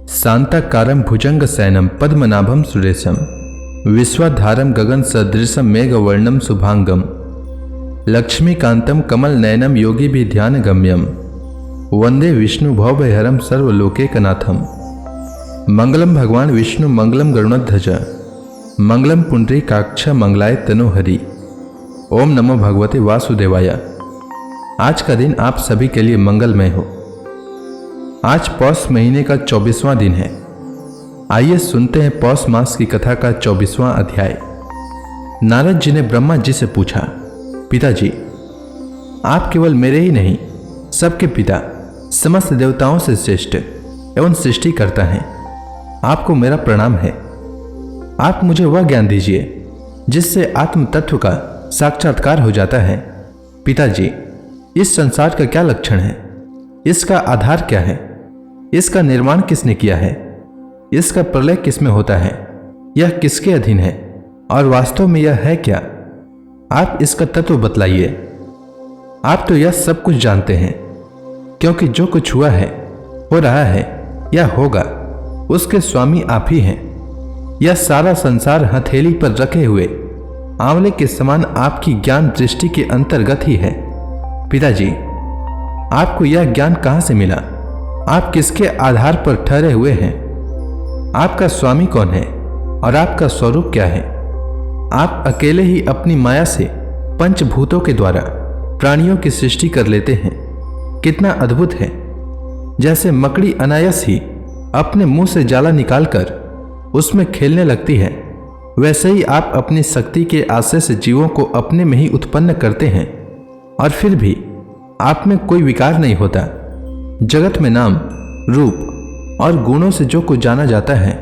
शांताकारं भुजंगशयनं पद्मनाभं सुरेशं विश्वाधारं गगनसदृशं मेघवर्णं शुभांगं लक्ष्मीकान्तं कमलनयनं योगिभिर्ध्यानगम्यं वंदे विष्णु भवभयहरं सर्वलोकैकनाथं। मंगलम भगवान विष्णु मंगलम गरुड़ध्वज मंगलम पुंडरीकाक्ष मंगलाय तनोहरि। ओम नमो भगवते वासुदेवाय। आज का दिन आप सभी के लिए मंगलमय हो। आज पौष महीने का 24वां दिन है। आइए सुनते हैं पौष मास की कथा का 24वां अध्याय। नारद जी ने ब्रह्मा जी से पूछा, पिताजी, आप केवल मेरे ही नहीं, सबके पिता, समस्त देवताओं से श्रेष्ठ एवं सृष्टि करता है। आपको मेरा प्रणाम है। आप मुझे वह ज्ञान दीजिए जिससे आत्म तत्व का साक्षात्कार हो जाता है। पिताजी, इस संसार का क्या लक्षण है? इसका आधार क्या है? इसका निर्माण किसने किया है? इसका प्रलय किसमें होता है? यह किसके अधीन है और वास्तव में यह है क्या? आप इसका तत्व बतलाइए। आप तो यह सब कुछ जानते हैं, क्योंकि जो कुछ हुआ है, हो रहा है या होगा, उसके स्वामी आप ही हैं। यह सारा संसार हथेली पर रखे हुए आंवले के समान आपकी ज्ञान दृष्टि के अंतर्गत ही है। पिताजी, आपको यह ज्ञान कहां से मिला? आप किसके आधार पर ठहरे हुए हैं? आपका स्वामी कौन है और आपका स्वरूप क्या है? आप अकेले ही अपनी माया से पंचभूतों के द्वारा प्राणियों की सृष्टि कर लेते हैं। कितना अद्भुत है! जैसे मकड़ी अनायास ही अपने मुंह से जाला निकालकर उसमें खेलने लगती है, वैसे ही आप अपनी शक्ति के आश्रय से जीवों को अपने में ही उत्पन्न करते हैं, और फिर भी आप में कोई विकार नहीं होता। जगत में नाम, रूप और गुणों से जो कुछ जाना जाता है,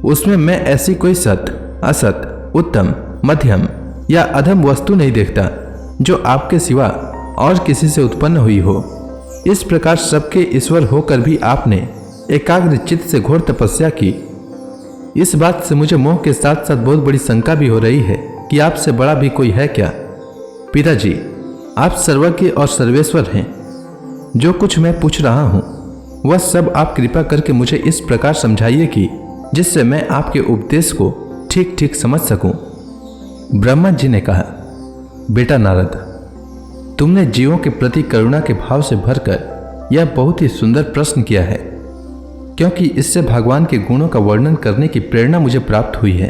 उसमें मैं ऐसी कोई सत, असत, उत्तम, मध्यम या अधम वस्तु नहीं देखता जो आपके सिवा और किसी से उत्पन्न हुई हो। इस प्रकार सबके ईश्वर होकर भी आपने एकाग्र चित्त से घोर तपस्या की। इस बात से मुझे मोह के साथ साथ बहुत बड़ी शंका भी हो रही है कि आपसे बड़ा भी कोई है क्या? पिताजी, आप सर्वज्ञ और सर्वेश्वर हैं। जो कुछ मैं पूछ रहा हूं, वह सब आप कृपा करके मुझे इस प्रकार समझाइए कि जिससे मैं आपके उपदेश को ठीक ठीक समझ सकूं। ब्रह्मा जी ने कहा, बेटा नारद, तुमने जीवों के प्रति करुणा के भाव से भरकर यह बहुत ही सुंदर प्रश्न किया है, क्योंकि इससे भगवान के गुणों का वर्णन करने की प्रेरणा मुझे प्राप्त हुई है।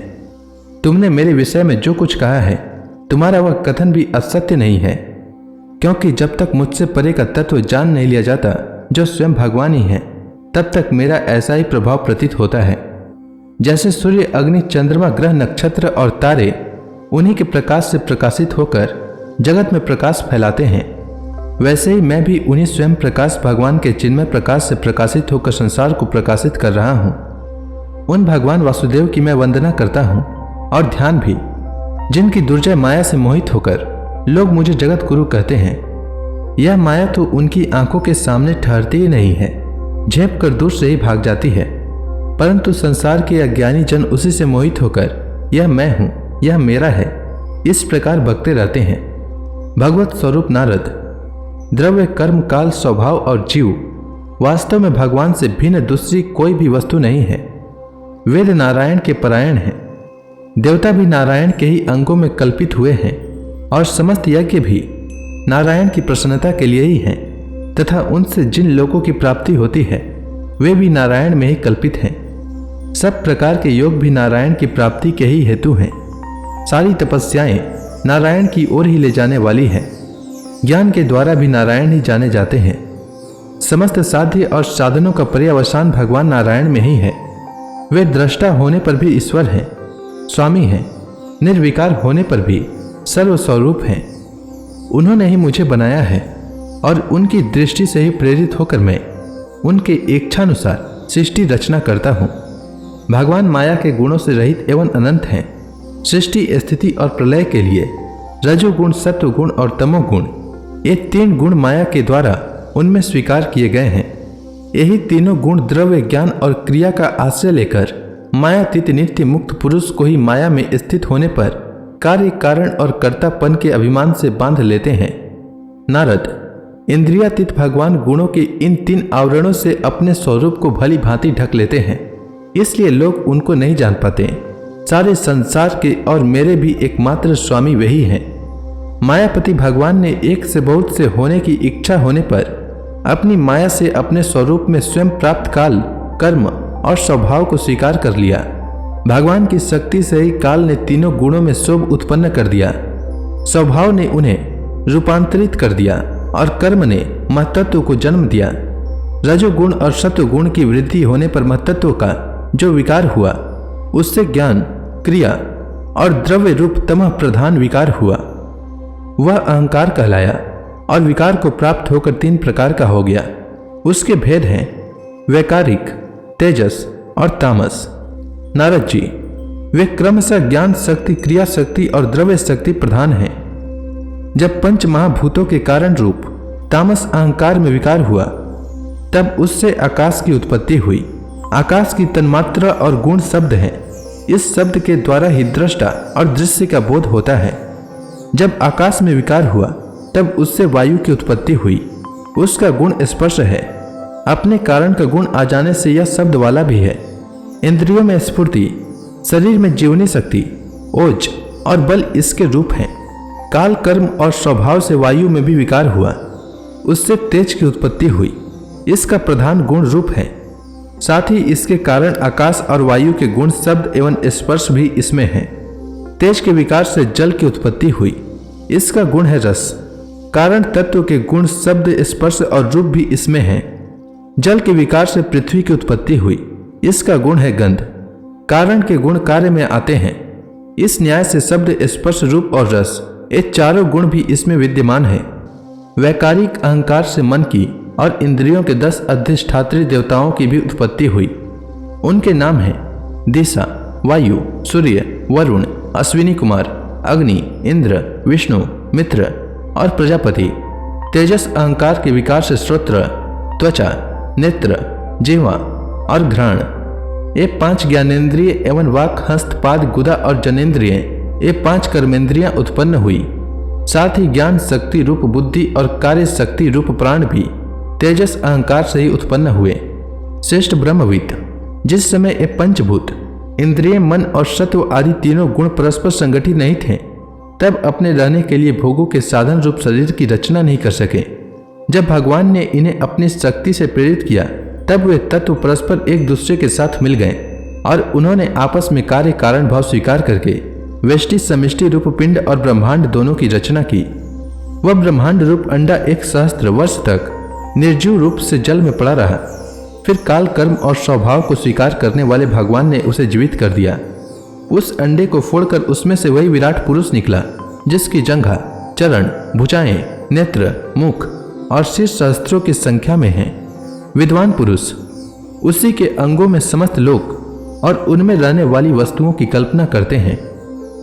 तुमने मेरे विषय में जो कुछ कहा है, तुम्हारा वह कथन भी असत्य नहीं है, क्योंकि जब तक मुझसे परे का तत्व जान नहीं लिया जाता, जो स्वयं भगवान ही है, तब तक मेरा ऐसा ही प्रभाव प्रतीत होता है। जैसे सूर्य, अग्नि, चंद्रमा, ग्रह, नक्षत्र और तारे उन्हीं के प्रकाश से प्रकाशित होकर जगत में प्रकाश फैलाते हैं, वैसे ही मैं भी उन्हीं स्वयं प्रकाश भगवान के चिन्मय प्रकाश से प्रकाशित होकर संसार को प्रकाशित कर रहा हूँ। उन भगवान वासुदेव की मैं वंदना करता हूँ और ध्यान भी, जिनकी दुर्जय माया से मोहित होकर लोग मुझे जगत गुरु कहते हैं। यह माया तो उनकी आंखों के सामने ठहरती ही नहीं है, झेप कर दूर से ही भाग जाती है, परंतु संसार के अज्ञानी जन उसी से मोहित होकर यह मैं हूं, यह मेरा है, इस प्रकार बकते रहते हैं। भगवत स्वरूप नारद, द्रव्य, कर्म, काल, स्वभाव और जीव वास्तव में भगवान से भिन्न दूसरी कोई भी वस्तु नहीं है। वेद नारायण के परायण हैं, देवता भी नारायण के ही अंगों में कल्पित हुए हैं, और समस्त यज्ञ भी नारायण की प्रसन्नता के लिए ही हैं, तथा उनसे जिन लोगों की प्राप्ति होती है, वे भी नारायण में ही कल्पित हैं। सब प्रकार के योग भी नारायण की प्राप्ति के ही हेतु हैं। सारी तपस्याएं नारायण की ओर ही ले जाने वाली हैं। ज्ञान के द्वारा भी नारायण ही जाने जाते हैं। समस्त साध्य और साधनों का पर्यवसान भगवान नारायण में ही है। वे दृष्टा होने पर भी ईश्वर हैं, स्वामी हैं, निर्विकार होने पर भी सर्वस्वरूप हैं। उन्होंने ही मुझे बनाया है, और उनकी दृष्टि से ही प्रेरित होकर मैं उनके इच्छानुसार सृष्टि रचना करता हूँ। भगवान माया के गुणों से रहित एवं अनंत हैं। सृष्टि, स्थिति और प्रलय के लिए रजोगुण, सत्वगुण और तमोगुण, ये 3 गुण माया के द्वारा उनमें स्वीकार किए गए हैं। यही तीनों गुण द्रव्य, ज्ञान और क्रिया का आश्रय लेकर मायातीत नित्य मुक्त पुरुष को ही माया में स्थित होने पर कार्य, कारण और कर्तापन के अभिमान से बांध लेते हैं। नारद, इंद्रियातीत भगवान गुणों के इन 3 आवरणों से अपने स्वरूप को भली भांति ढक लेते हैं, इसलिए लोग उनको नहीं जान पाते। सारे संसार के और मेरे भी एकमात्र स्वामी वही हैं। मायापति भगवान ने एक से बहुत से होने की इच्छा होने पर अपनी माया से अपने स्वरूप में स्वयं प्राप्त काल, कर्म और स्वभाव को स्वीकार कर लिया। भगवान की शक्ति से ही काल ने तीनों गुणों में शोभ उत्पन्न कर दिया, स्वभाव ने उन्हें रूपांतरित कर दिया और कर्म ने महतत्व को जन्म दिया। रजोगुण और सत्वगुण की वृद्धि होने पर महतत्व का जो विकार हुआ, उससे ज्ञान, क्रिया और द्रव्य रूप तमः प्रधान विकार हुआ, वह अहंकार कहलाया और विकार को प्राप्त होकर 3 प्रकार का हो गया। उसके भेद हैं वैकारिक, तेजस और तामस। नारद जी, वे क्रमशः ज्ञान शक्ति, क्रिया शक्ति और द्रव्य शक्ति प्रधान हैं। जब 5 महाभूतों के कारण रूप तामस अहंकार में विकार हुआ, तब उससे आकाश की उत्पत्ति हुई। आकाश की तन्मात्रा और गुण शब्द हैं। इस शब्द के द्वारा ही दृष्टा और दृश्य का बोध होता है। जब आकाश में विकार हुआ, तब उससे वायु की उत्पत्ति हुई। उसका गुण स्पर्श है। अपने कारण का गुण आ जाने से यह शब्द वाला भी है। इंद्रियों में स्फूर्ति, शरीर में जीवनी शक्ति, ओज और बल इसके रूप हैं। काल, कर्म और स्वभाव से वायु में भी विकार हुआ, उससे तेज की उत्पत्ति हुई। इसका प्रधान गुण रूप है। साथ ही इसके कारण आकाश और वायु के गुण शब्द एवं स्पर्श भी इसमें हैं। तेज के विकार से जल की उत्पत्ति हुई, इसका गुण है रस। कारण तत्व के गुण शब्द, स्पर्श और रूप भी इसमें हैं। जल के विकार से पृथ्वी की उत्पत्ति हुई, इसका गुण है गंध। कारण के गुण कार्य में आते हैं। इस न्याय से शब्द, स्पर्श, रूप और रस, ये चारों गुण भी इसमें विद्यमान है। वैकारिक अहंकार से मन की और इंद्रियों के 10 अधिष्ठात्री देवताओं की भी उत्पत्ति हुई। उनके नाम हैं दिशा, वायु, सूर्य, वरुण, अश्विनी कुमार, अग्नि, इंद्र, विष्णु, मित्र और प्रजापति। तेजस अहंकार के विकार से श्रोत्र, त्वचा, नेत्र, जिह्वा और घ्राण, ये 5 ज्ञानेन्द्रिय एवं वाक, हस्त, पाद, गुदा और जनेन्द्रिय, ये 5 कर्मेंद्रियां उत्पन्न हुई। साथ ही ज्ञान शक्ति रूप बुद्धि और कार्य शक्ति रूप प्राण भी तेजस अहंकार से ही उत्पन्न हुए। श्रेष्ठ ब्रह्मविद, जिस समय ये पंचभूत, इंद्रिय, मन और सत्व आदि तीनों गुण परस्पर संगठित नहीं थे, तब अपने रहने के लिए भोगों के साधन रूप शरीर की रचना नहीं कर सके। जब भगवान ने इन्हें अपनी शक्ति से प्रेरित किया, तब वे तत्व परस्पर एक दूसरे के साथ मिल गए और उन्होंने आपस में कार्य कारण भाव स्वीकार करके व्यष्टि समिष्टि रूप पिंड और ब्रह्मांड दोनों की रचना की। वह ब्रह्मांड रूप अंडा 1 सहस्त्र वर्ष तक निर्जीव रूप से जल में पड़ा रहा। फिर काल, कर्म और स्वभाव को स्वीकार करने वाले भगवान ने उसे जीवित कर दिया। उस अंडे को फोड़कर उसमें से वही विराट पुरुष निकला, जिसकी जंघा, चरण, भुजाएं, नेत्र, मुख और सिर सहस्त्रों की संख्या में हैं। विद्वान पुरुष उसी के अंगों में समस्त लोक और उनमें रहने वाली वस्तुओं की कल्पना करते हैं।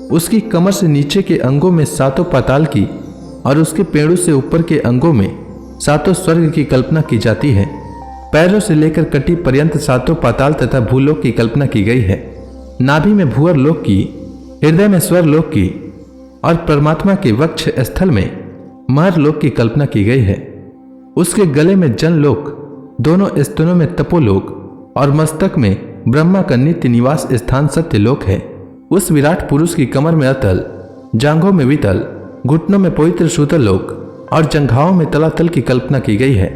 उसकी कमर से नीचे के अंगों में 7 पाताल की और उसके पेड़ों से ऊपर के अंगों में 7 स्वर्ग की कल्पना की जाती है। पैरों से लेकर कटी पर्यंत 7 पाताल तथा भूलोक की कल्पना की गई है। नाभि में भूअर लोक की, हृदय में स्वर लोक की और परमात्मा के वक्ष स्थल में महर लोक की कल्पना की गई है। उसके गले में जन लोक, दोनों स्तनों में तपोलोक और मस्तक में ब्रह्मा का नित्य निवास स्थान सत्यलोक है। उस विराट पुरुष की कमर में अतल, जांघों में वितल, घुटनों में पवित्र सूतल लोक और जंघाओं में तलातल की कल्पना की गई है।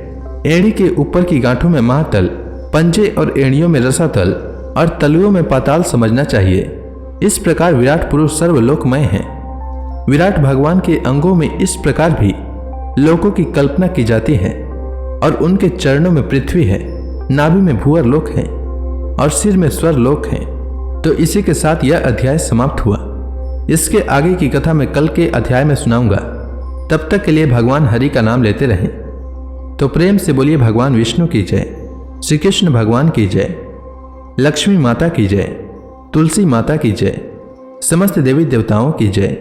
एड़ी के ऊपर की गांठों में महातल, पंजे और एड़ियों में रसातल और तलुओं में पाताल समझना चाहिए। इस प्रकार विराट पुरुष सर्वलोकमय है। विराट भगवान के अंगों में इस प्रकार भी लोकों की कल्पना की जाती है और उनके चरणों में पृथ्वी है, नाभि में भूअर लोक है और सिर में स्वर लोक है। तो इसी के साथ यह अध्याय समाप्त हुआ। इसके आगे की कथा मैं कल के अध्याय में सुनाऊंगा। तब तक के लिए भगवान हरि का नाम लेते रहें। तो प्रेम से बोलिए भगवान विष्णु की जय, श्री कृष्ण भगवान की जय, लक्ष्मी माता की जय, तुलसी माता की जय, समस्त देवी देवताओं की जय।